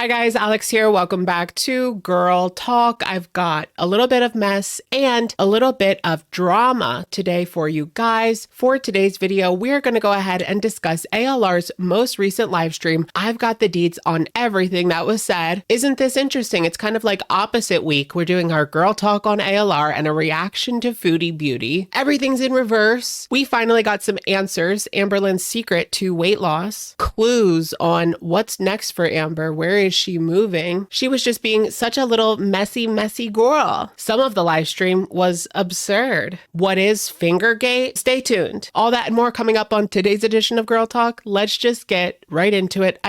Hi guys, Alex here. Welcome back to Girl Talk. I've got a little bit of mess and a little bit of drama today for you guys. For today's video, we're going to go ahead and discuss ALR's most recent live stream. I've got the deets on everything that was said. Isn't this interesting? It's kind of like opposite week. We're doing our Girl Talk on ALR and a reaction to Foodie Beauty. Everything's in reverse. We finally got some answers. Amberlynn's secret to weight loss. Clues on what's next for Amber. Where is she moving? She was just being such a little messy girl. Some of the live stream was absurd. What is Fingergate? Stay tuned. All that and more coming up on today's edition of Girl Talk. Let's just get right into it.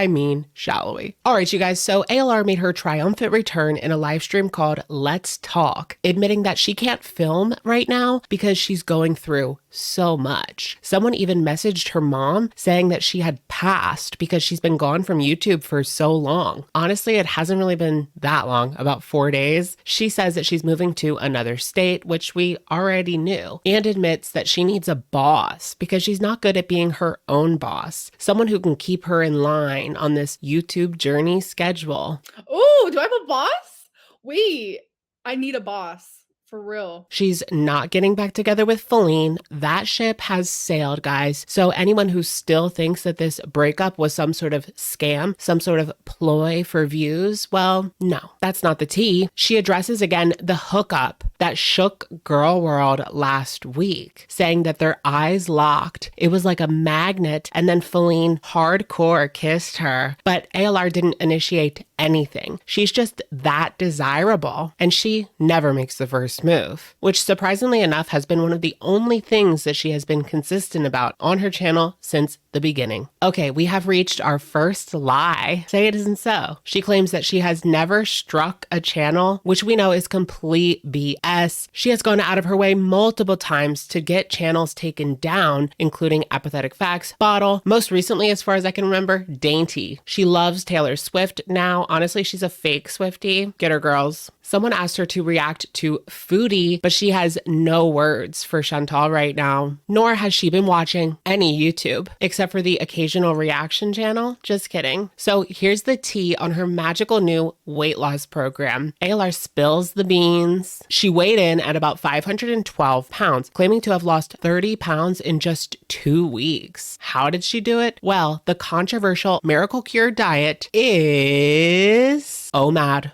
Shall we? All right, you guys. So ALR made her triumphant return in a live stream called Let's Talk, admitting that she can't film right now because she's going through so much. Someone even messaged her mom saying that she had passed because she's been gone from YouTube for so long. Honestly, it hasn't really been that long, about 4 days. She says that she's moving to another state, which we already knew, and admits that she needs a boss because she's not good at being her own boss. Someone who can keep her in line on this YouTube journey schedule. Oh, do I have a boss? Wait, I need a boss. For real. She's not getting back together with Feline. That ship has sailed, guys. So anyone who still thinks that this breakup was some sort of scam, some sort of ploy for views, well, no, that's not the tea. She addresses again the hookup that shook Girl World last week, saying that their eyes locked. It was like a magnet, and then Feline hardcore kissed her. But ALR didn't initiate anything. She's just that desirable, and she never makes the first move, which surprisingly enough has been one of the only things that she has been consistent about on her channel since the beginning. Okay, we have reached our first lie. Say it isn't so. She claims that she has never struck a channel, which we know is complete BS. She has gone out of her way multiple times to get channels taken down, including Apathetic Facts, Bottle, most recently, as far as I can remember, Dainty. She loves Taylor Swift now. Honestly, she's a fake Swiftie. Get her, girls. Someone asked her to react to Foodie, but she has no words for Chantal right now, nor has she been watching any YouTube, except for the occasional reaction channel. Just kidding. So here's the tea on her magical new weight loss program. ALR spills the beans. She weighed in at about 512 pounds, claiming to have lost 30 pounds in just 2 weeks. How did she do it? Well, the controversial Miracle Cure diet is OMAD.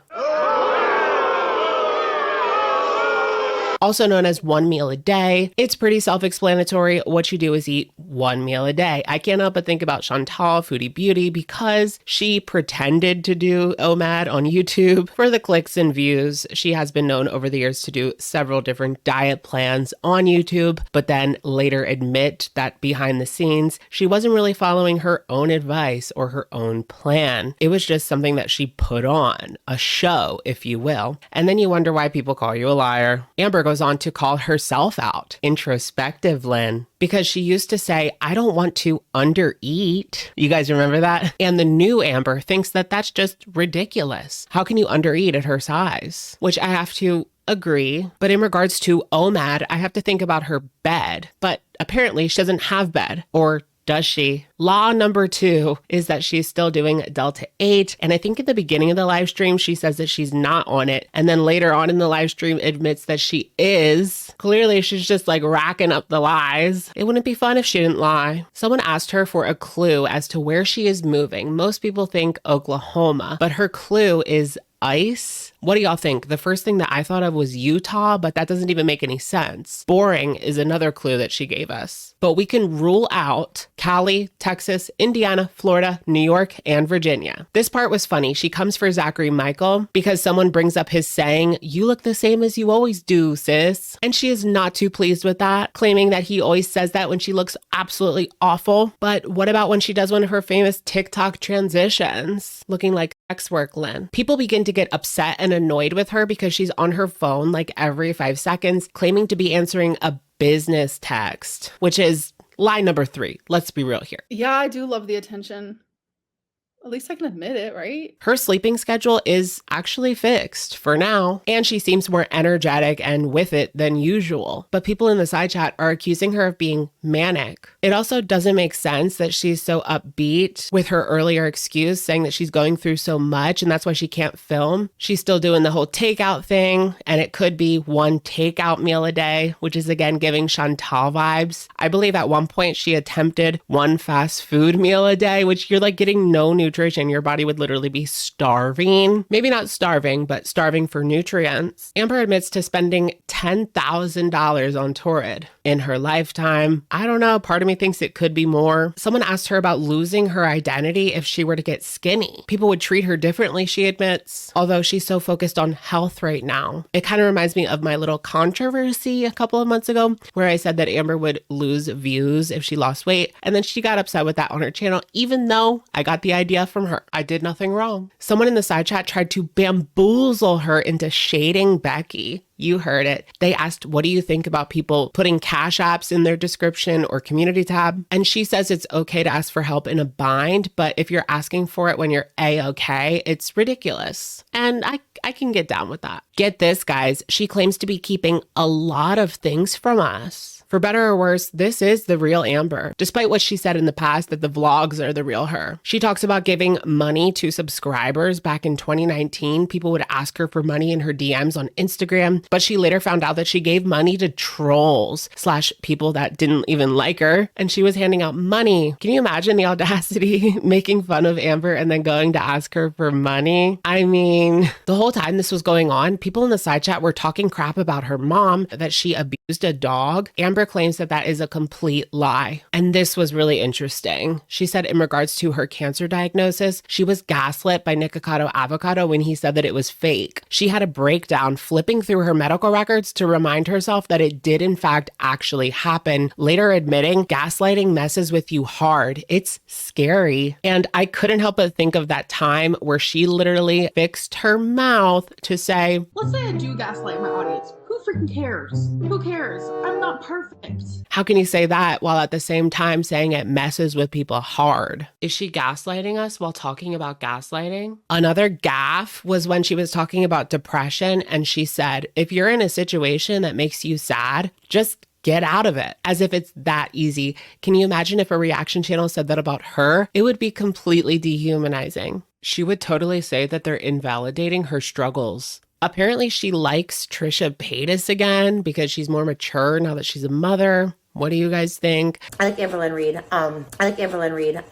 Also known as one meal a day. It's pretty self-explanatory. What you do is eat one meal a day. I can't help but think about Chantal, Foodie Beauty, because she pretended to do OMAD on YouTube for the clicks and views. She has been known over the years to do several different diet plans on YouTube, but then later admit that behind the scenes, she wasn't really following her own advice or her own plan. It was just something that she put on, a show, if you will. And then you wonder why people call you a liar. Amber goes on to call herself out, introspective Lynn, because she used to say, I don't want to undereat. You guys remember that? And the new Amber thinks that that's just ridiculous. How can you undereat at her size? Which I have to agree. But in regards to OMAD, I have to think about her bed. But apparently she doesn't have bed, or does she? Law number 2 is that she's still doing Delta 8. And I think at the beginning of the live stream, she says that she's not on it. And then later on in the live stream admits that she is. Clearly, she's just like racking up the lies. It wouldn't be fun if she didn't lie. Someone asked her for a clue as to where she is moving. Most people think Oklahoma, but her clue is ice. What do y'all think? The first thing that I thought of was Utah, but that doesn't even make any sense. Boring is another clue that she gave us. But we can rule out Cali, Texas, Indiana, Florida, New York, and Virginia. This part was funny. She comes for Zachary Michael because someone brings up his saying, "You look the same as you always do, sis." And she is not too pleased with that, claiming that he always says that when she looks absolutely awful. But what about when she does one of her famous TikTok transitions, looking like sex work, Lynn? People begin to get upset and annoyed with her because she's on her phone like every 5 seconds, claiming to be answering a business text, which is lie number 3. Let's be real here. Yeah, I do love the attention. At least I can admit it, right? Her sleeping schedule is actually fixed for now, and she seems more energetic and with it than usual. But people in the side chat are accusing her of being manic. It also doesn't make sense that she's so upbeat with her earlier excuse saying that she's going through so much and that's why she can't film. She's still doing the whole takeout thing, and it could be one takeout meal a day, which is again giving Chantal vibes. I believe at one point she attempted one fast food meal a day, which you're like getting no nutrition. Your body would literally be starving. Maybe not starving, but starving for nutrients. Amber admits to spending $10,000 on Torrid in her lifetime. I don't know. Part of me thinks it could be more. Someone asked her about losing her identity if she were to get skinny. People would treat her differently, she admits, although she's so focused on health right now. It kind of reminds me of my little controversy a couple of months ago where I said that Amber would lose views if she lost weight, and then she got upset with that on her channel, even though I got the idea from her. I did nothing wrong. Someone in the side chat tried to bamboozle her into shading Becky. You heard it. They asked, what do you think about people putting cash apps in their description or community tab? And she says it's okay to ask for help in a bind, but if you're asking for it when you're A-okay, it's ridiculous. And I can get down with that. Get this, guys. She claims to be keeping a lot of things from us. For better or worse, this is the real Amber, despite what she said in the past that the vlogs are the real her. She talks about giving money to subscribers. Back in 2019, people would ask her for money in her DMs on Instagram, but she later found out that she gave money to trolls / people that didn't even like her, and she was handing out money. Can you imagine the audacity making fun of Amber and then going to ask her for money? I mean, the whole time this was going on, people in the side chat were talking crap about her mom, that she abused a dog. Amber claims that that is a complete lie. And this was really interesting. She said in regards to her cancer diagnosis, she was gaslit by Nikocado Avocado when he said that it was fake. She had a breakdown flipping through her medical records to remind herself that it did in fact actually happen, later admitting gaslighting messes with you hard. It's scary. And I couldn't help but think of that time where she literally fixed her mouth to say, let's say I do gaslight my audience. Who freaking cares? Who cares? I'm not perfect. How can you say that while at the same time saying it messes with people hard? Is she gaslighting us while talking about gaslighting? Another gaffe was when she was talking about depression and she said, if you're in a situation that makes you sad, just get out of it, as if it's that easy. Can you imagine if a reaction channel said that about her? It would be completely dehumanizing. She would totally say that they're invalidating her struggles. Apparently she likes Trisha Paytas again because she's more mature now that she's a mother. What do you guys think? I like Amberlynn Reid.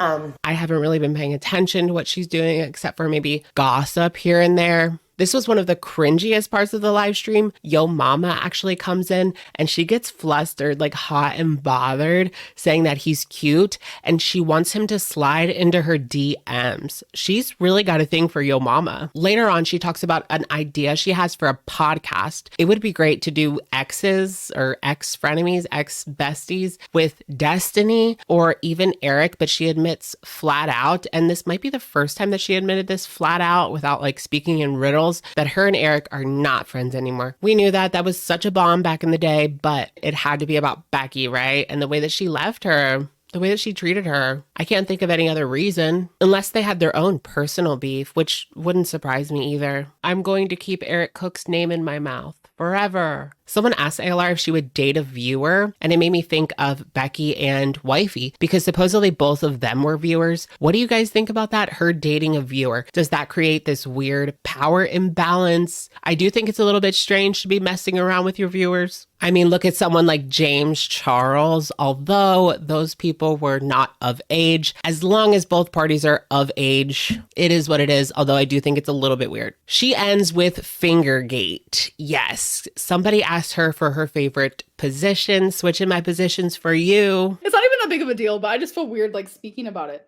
I haven't really been paying attention to what she's doing except for maybe gossip here and there. This was one of the cringiest parts of the live stream. Yo Mama actually comes in and she gets flustered, like hot and bothered, saying that he's cute and she wants him to slide into her DMs. She's really got a thing for Yo Mama. Later on, she talks about an idea she has for a podcast. It would be great to do exes or ex-frenemies, ex-besties with Destiny or even Eric, but she admits flat out, and this might be the first time that she admitted this flat out without like speaking in riddles, that her and Eric are not friends anymore. We knew that. That was such a bomb back in the day, but it had to be about Becky, right? And the way that she left her, the way that she treated her. I can't think of any other reason, unless they had their own personal beef, which wouldn't surprise me either. I'm going to keep Eric Cook's name in my mouth forever. Someone asked ALR if she would date a viewer, and it made me think of Becky and Wifey, because supposedly both of them were viewers. What do you guys think about that? Her dating a viewer. Does that create this weird power imbalance? I do think it's a little bit strange to be messing around with your viewers. I mean, look at someone like James Charles, although those people were not of age. As long as both parties are of age, it is what it is, although I do think it's a little bit weird. She ends with Fingergate. Yes, somebody asked her for her favorite position, switching my positions for you. It's not even that big of a deal, but I just feel weird like speaking about it.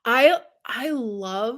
I love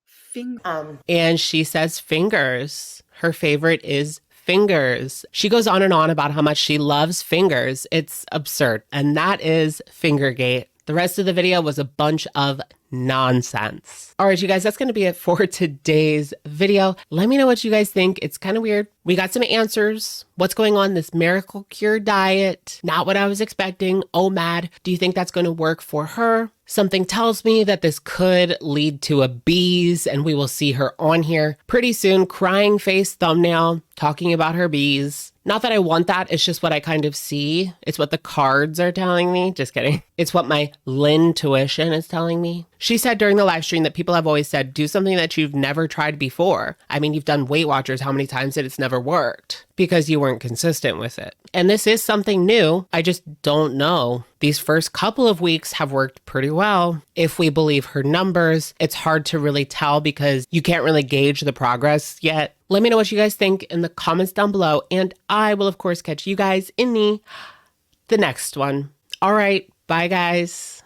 fingers. And she says fingers. Her favorite is fingers. She goes on and on about how much she loves fingers. It's absurd. And that is Fingergate. The rest of the video was a bunch of nonsense. All right, you guys, that's going to be it for today's video. Let me know what you guys think. It's kind of weird. We got some answers. What's going on? This miracle cure diet, not what I was expecting. Oh, mad. Do you think that's going to work for her? Something tells me that this could lead to a bees, and we will see her on here pretty soon. Crying face thumbnail, talking about her bees. Not that I want that, it's just what I kind of see. It's what the cards are telling me. Just kidding. It's what my Lynn tuition is telling me. She said during the live stream that people have always said, do something that you've never tried before. I mean, you've done Weight Watchers how many times and it's never worked because you weren't consistent with it. And this is something new. I just don't know. These first couple of weeks have worked pretty well. If we believe her numbers, it's hard to really tell because you can't really gauge the progress yet. Let me know what you guys think in the comments down below. And I will, of course, catch you guys in the next one. All right. Bye, guys.